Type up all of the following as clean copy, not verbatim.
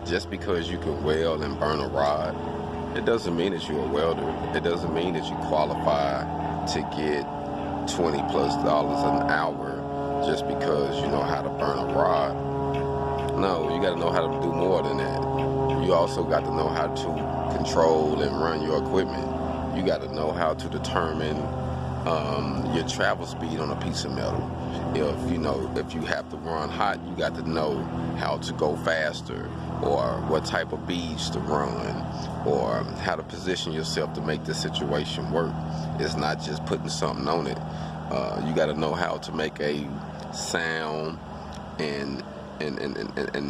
Just because you can weld and burn a rod, it doesn't mean that you're a welder. It doesn't mean that you qualify to get $20+ an hour just because you know how to burn a rod. No, you got to know how to do more than that. You also got to know how to control and run your equipment. You got to know how to determine your travel speed on a piece of metal. If you have to run hot, you got to know how to go faster, or what type of beads to run, or how to position yourself to make the situation work. It's not just putting something on it. You got to know how to make a sound and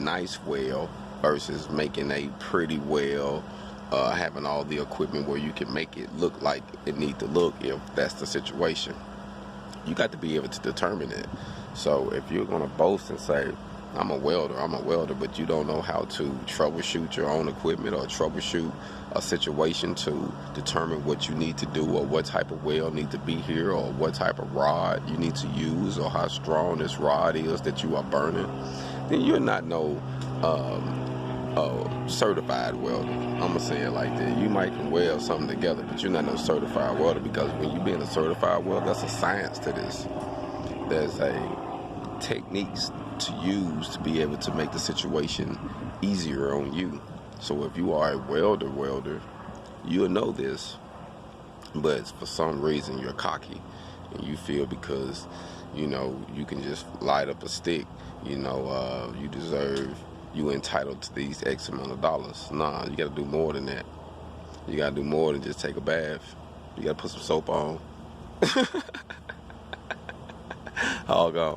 nice weld versus making a pretty weld, having all the equipment where you can make it look like it need to look, if that's the situation. You got to be able to determine it. So if you're going to boast and say, I'm a welder, but you don't know how to troubleshoot your own equipment or troubleshoot a situation to determine what you need to do, or what type of weld need to be here, or what type of rod you need to use, or how strong this rod is that you are burning, then you're not no certified welder. I'm gonna say it like that. You might can weld something together, but you're not no certified welder, because when you being a certified welder, that's a science to this. There's a techniques to use to be able to make the situation easier on you. So if you are a welder, you'll know this, but for some reason you're cocky and you feel because you can just light up a stick, you entitled to these X amount of dollars. Nah, you gotta do more than that. You gotta do more than just take a bath. You gotta put some soap on. All gone.